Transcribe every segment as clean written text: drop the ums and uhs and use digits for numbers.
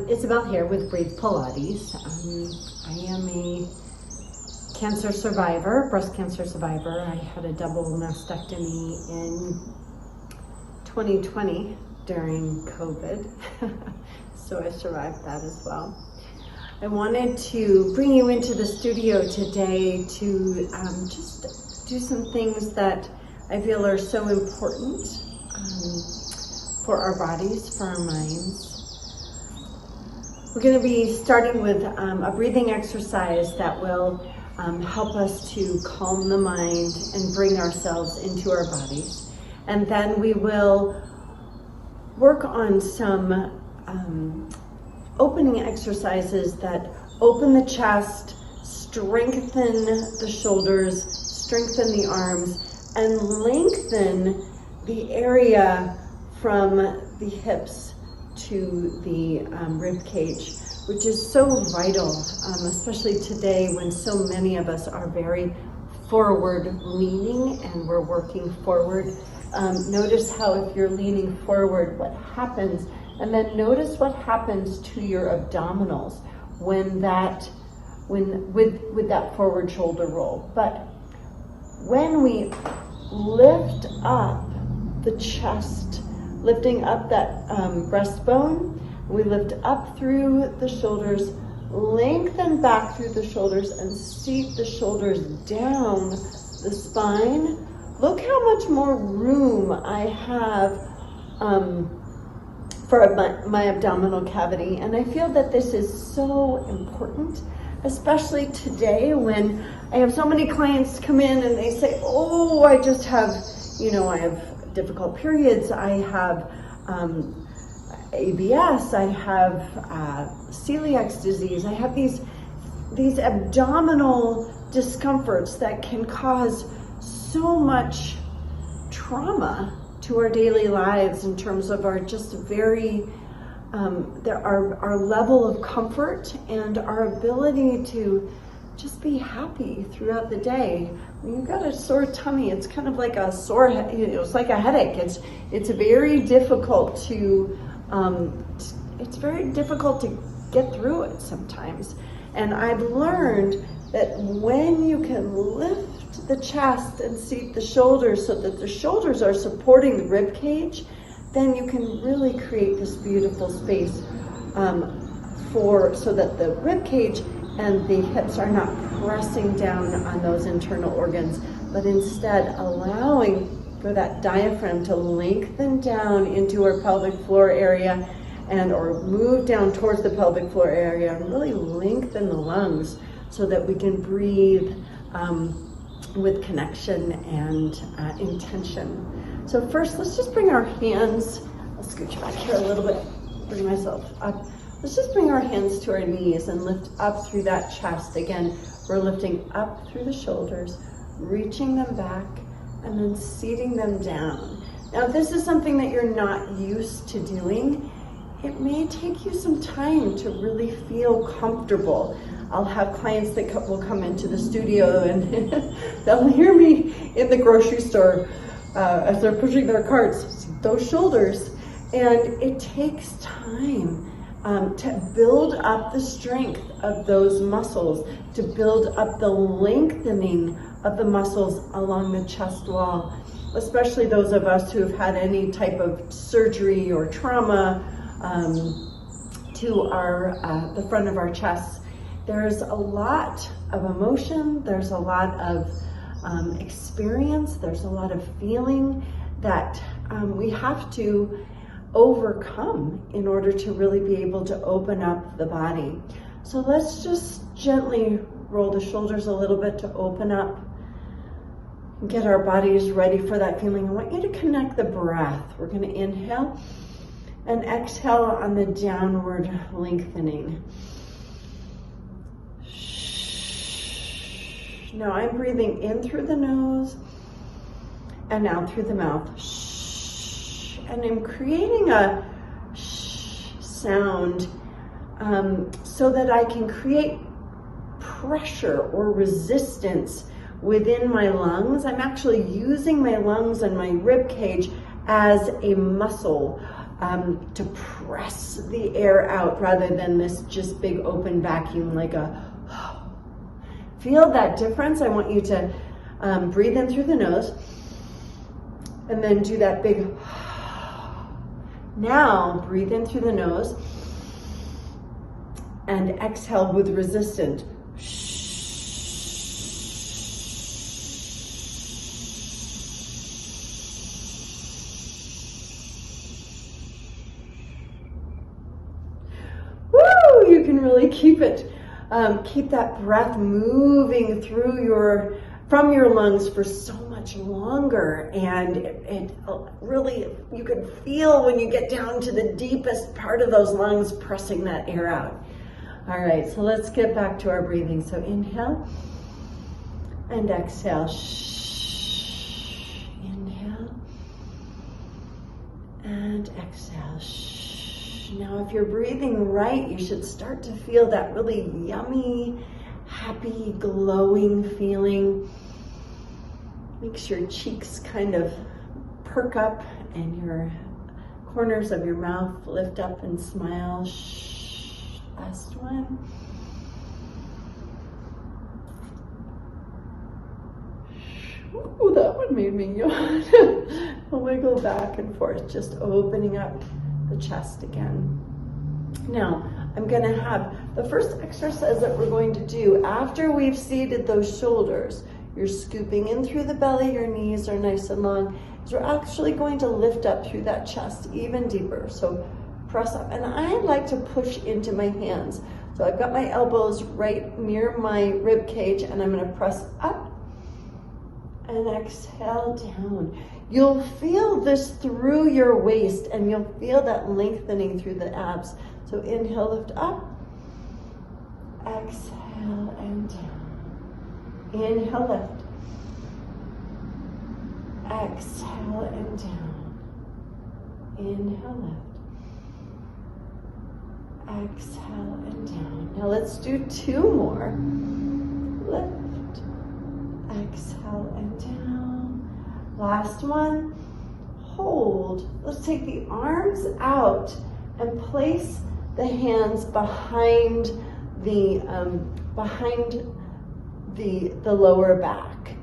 Isabel here with Breathe Pilates. I am a cancer survivor, breast cancer survivor. I had a double mastectomy in 2020 during COVID, so I survived that as well. I wanted to bring you into the studio today to just do some things that I feel are so important for our bodies, for our minds. We're going to be starting with a breathing exercise that will help us to calm the mind and bring ourselves into our bodies. And then we will work on some opening exercises that open the chest, strengthen the shoulders, strengthen the arms, and lengthen the area from the hips to the rib cage, which is so vital, especially today when so many of us are very forward leaning and we're working forward. Notice how if you're leaning forward, what happens, and then notice what happens to your abdominals when with that forward shoulder roll. But when we lift up the chest, lifting up that breastbone, we lift up through the shoulders, lengthen back through the shoulders, and seat the shoulders down the spine. Look how much more room I have for my abdominal cavity. And I feel that this is so important, especially today when I have so many clients come in and they say, oh, I just have, I have difficult periods, I have ABS, I have celiac disease, I have these abdominal discomforts that can cause so much trauma to our daily lives in terms of our just very, our level of comfort and our ability to just be happy throughout the day. When you've got a sore tummy, it's kind of like a sore, it's like a headache. It's very difficult to, get through it sometimes. And I've learned that when you can lift the chest and seat the shoulders so that the shoulders are supporting the rib cage, then you can really create this beautiful space so that the rib cage and the hips are not pressing down on those internal organs, but instead allowing for that diaphragm to lengthen down into our pelvic floor area or move down towards the pelvic floor area and really lengthen the lungs so that we can breathe with connection and intention. So first, let's just bring our hands, I'll scooch back here a little bit, bring myself up. Let's just bring our hands to our knees and lift up through that chest. Again, we're lifting up through the shoulders, reaching them back, and then seating them down. Now, if this is something that you're not used to doing, it may take you some time to really feel comfortable. I'll have clients that will come into the studio and they'll hear me in the grocery store as they're pushing their carts, those shoulders. And it takes time to build up the strength of those muscles, to build up the lengthening of the muscles along the chest wall, especially those of us who have had any type of surgery or trauma to the front of our chests. There's a lot of emotion, there's a lot of experience, there's a lot of feeling that we have to overcome in order to really be able to open up the body. So let's just gently roll the shoulders a little bit to open up and get our bodies ready for that feeling. I want you to connect the breath. We're going to inhale and exhale on the downward lengthening. Now I'm breathing in through the nose and out through the mouth. And I'm creating a shh sound so that I can create pressure or resistance within my lungs. I'm actually using my lungs and my rib cage as a muscle to press the air out rather than this just big open vacuum like a. Feel that difference? I want you to breathe in through the nose and then do that big. Now breathe in through the nose and exhale with resistance. Woo! You can really keep it. Keep that breath moving through from your lungs for so much longer, and it really, you can feel when you get down to the deepest part of those lungs pressing that air out. All right, so let's get back to our breathing. So inhale and exhale. Inhale and exhale. Now, if you're breathing right, you should start to feel that really yummy, happy, glowing feeling. Makes your cheeks kind of perk up and your corners of your mouth lift up and smile. Last one. Ooh, that one made me yawn. I'll wiggle back and forth, just opening up the chest again. Now, I'm going to have the first exercise that we're going to do after we've seated those shoulders. You're scooping in through the belly, your knees are nice and long. So we're actually going to lift up through that chest even deeper. So press up. And I like to push into my hands. So I've got my elbows right near my rib cage, and I'm going to press up and exhale down. You'll feel this through your waist, and you'll feel that lengthening through the abs. So inhale, lift up, exhale and down. Inhale, lift, exhale and down. Inhale, lift, exhale and down. Now let's do two more. Lift, exhale and down. Last one, hold. Let's take the arms out and place the hands behind the lower back.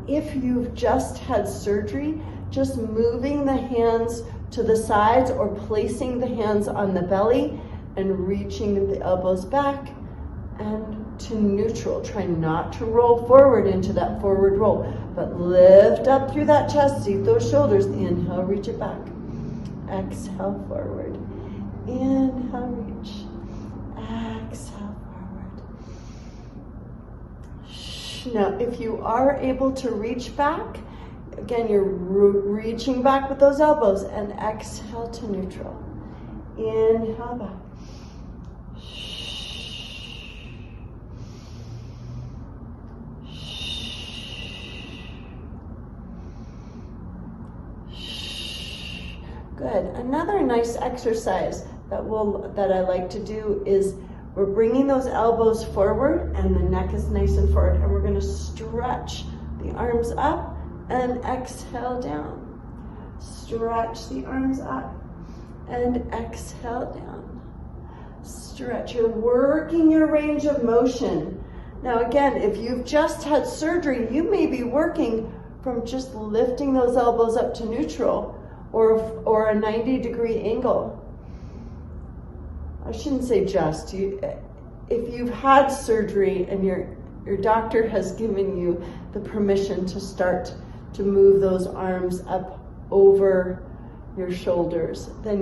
If you've just had surgery, just moving the hands to the sides or placing the hands on the belly and reaching the elbows back and to neutral. Try not to roll forward into that forward roll, but lift up through that chest, seat those shoulders. Inhale, reach it back. Exhale, forward. Inhale, reach. Exhale, forward. Now, if you are able to reach back, again, you're reaching back with those elbows, and exhale to neutral. Inhale back. Good. Another nice exercise that I like to do is we're bringing those elbows forward and the neck is nice and forward, and we're going to stretch the arms up and exhale down. Stretch the arms up and exhale down. Stretch. You're working your range of motion. Now again, if you've just had surgery, you may be working from just lifting those elbows up to neutral or a 90-degree angle. I shouldn't say just. If you've had surgery and your doctor has given you the permission to start to move those arms up over your shoulders, then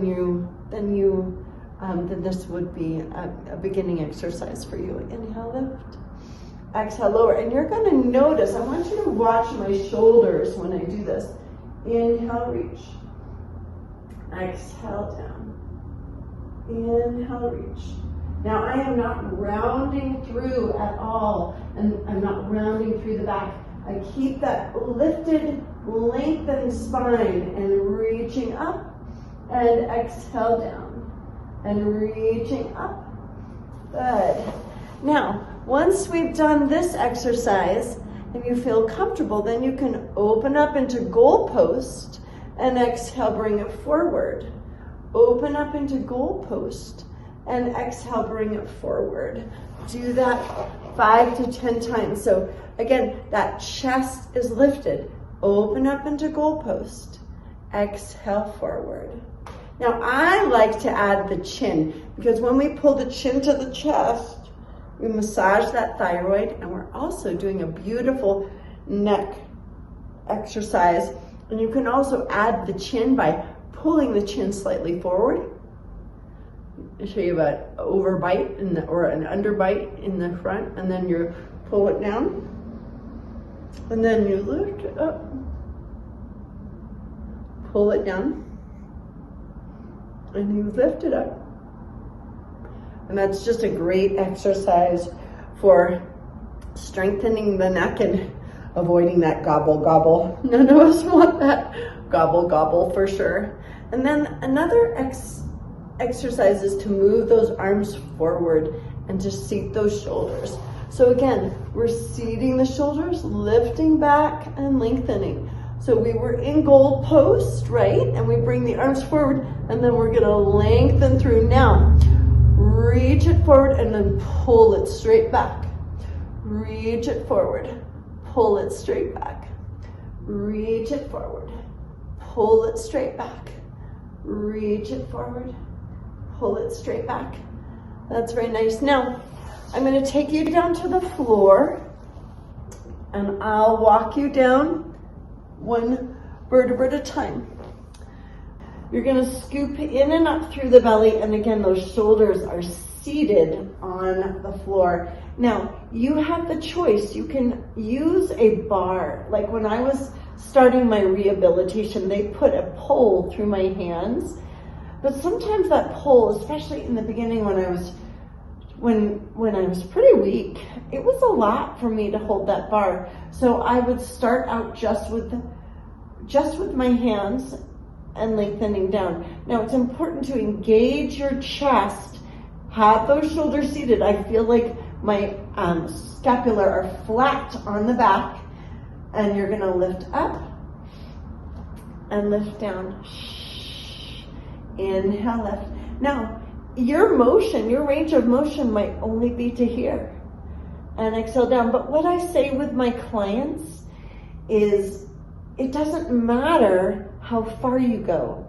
this would be a beginning exercise for you. Inhale, lift. Exhale, lower. And you're going to notice, I want you to watch my shoulders when I do this. Inhale, reach. Exhale, down. Inhale, reach. Now I am not rounding through at all, and I'm not rounding through the back. I keep that lifted, lengthened spine and reaching up and exhale down and reaching up. Good. Now, once we've done this exercise and you feel comfortable, then you can open up into goalpost and exhale, bring it forward. open up into goalpost, and exhale, bring it forward. Do that 5 to 10 times. So again, that chest is lifted. Open up into goalpost. Exhale forward. Now I like to add the chin, because when we pull the chin to the chest, we massage that thyroid, and we're also doing a beautiful neck exercise. And you can also add the chin by pulling the chin slightly forward. I'll show you about overbite or an underbite in the front, and then you pull it down, and then you lift it up, pull it down, and you lift it up. And that's just a great exercise for strengthening the neck and avoiding that gobble gobble. None of us want that gobble gobble for sure. And then another exercise is to move those arms forward and to seat those shoulders. So again, we're seating the shoulders, lifting back and lengthening. So we were in goal post, right? And we bring the arms forward, and then we're gonna lengthen through. Now, reach it forward and then pull it straight back. Reach it forward, pull it straight back. Reach it forward, pull it straight back. Reach it forward, pull it straight back. That's very nice. Now, I'm going to take you down to the floor, and I'll walk you down one vertebra at a time. You're going to scoop in and up through the belly, and again, those shoulders are seated on the floor. Now, you have the choice. You can use a bar. Like when I was starting my rehabilitation, they put a pole through my hands. But sometimes that pole, especially in the beginning when I was pretty weak, it was a lot for me to hold that bar. So I would start out just with my hands and lengthening down. Now it's important to engage your chest, have those shoulders seated. I feel like my scapula are flat on the back, and you're gonna lift up and lift down. Inhale, lift. Now, your motion, your range of motion might only be to here. And exhale down. But what I say with my clients is, it doesn't matter how far you go.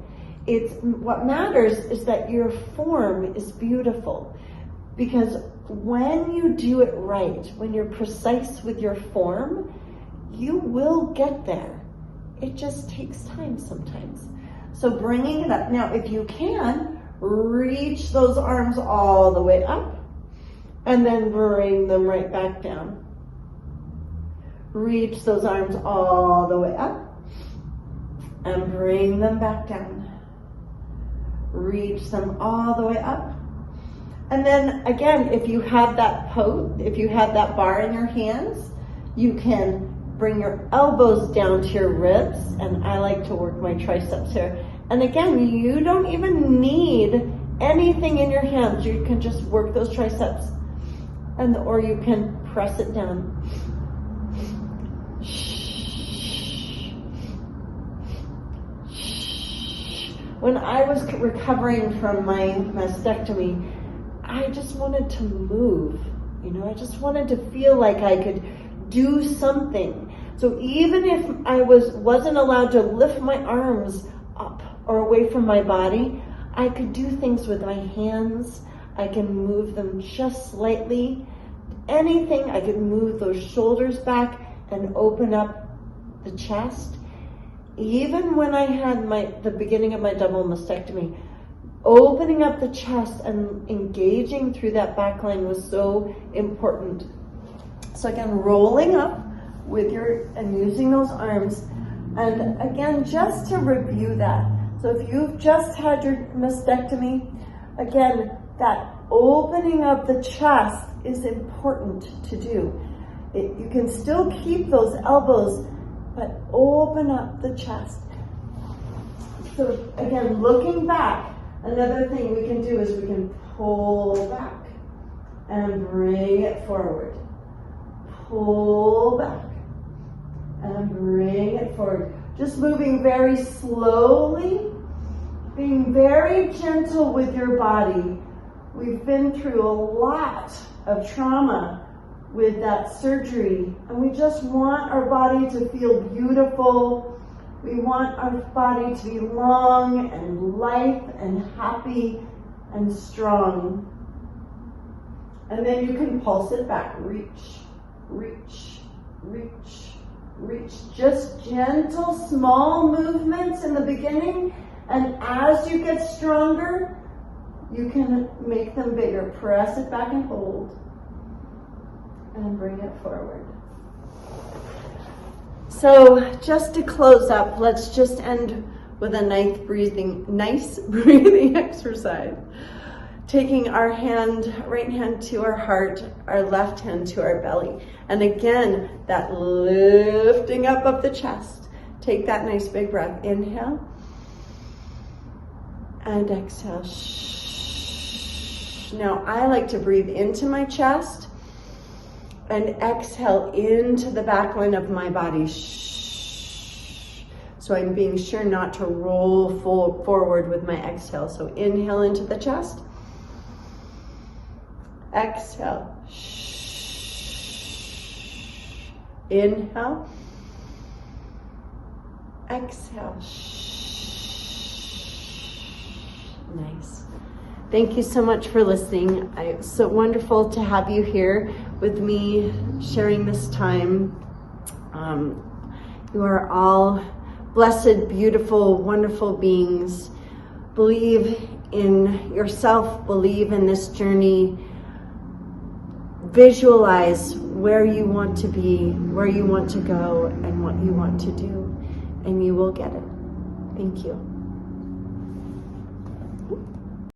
What matters is that your form is beautiful. Because when you do it right, when you're precise with your form, you will get there. It just takes time sometimes. So bringing it up. Now, if you can, reach those arms all the way up and then bring them right back down. Reach those arms all the way up and bring them back down. Reach them all the way up. And then again, if you have that bar in your hands, you can bring your elbows down to your ribs, and I like to work my triceps here. And again, you don't even need anything in your hands. You can just work those triceps, or you can press it down. When I was recovering from my mastectomy, I just wanted to move. I just wanted to feel like I could do something. So even if I wasn't allowed to lift my arms up or away from my body, I could do things with my hands. I can move them just slightly. Anything, I could move those shoulders back and open up the chest. Even when I had the beginning of my double mastectomy, opening up the chest and engaging through that back line was so important. So again, rolling up and using those arms. And again, just to review that. So if you've just had your mastectomy, again, that opening of the chest is important to do. You can still keep those elbows, but open up the chest. So again, looking back, another thing we can do is we can pull back and bring it forward. Pull back and bring it forward. Just moving very slowly Being very gentle with your body. We've been through a lot of trauma with that surgery, and we just want our body to feel beautiful. We want our body to be long and lithe and happy and strong. And then you can pulse it back. Reach, reach, reach, reach. Just gentle, small movements in the beginning, and as you get stronger, you can make them bigger. Press it back and hold. And bring it forward. So just to close up, let's just end with a nice breathing exercise. Taking our right hand to our heart, our left hand to our belly. And again, that lifting up of the chest. Take that nice big breath. Inhale. And exhale. Now I like to breathe into my chest and exhale into the back line of my body. So I'm being sure not to roll forward with my exhale. So inhale into the chest. Exhale. Inhale. Exhale. Nice. Thank you so much for listening. It's so wonderful to have you here with me sharing this time. You are all blessed, beautiful, wonderful beings. Believe in yourself, believe in this journey. Visualize where you want to be, where you want to go, and what you want to do, and you will get it. Thank you.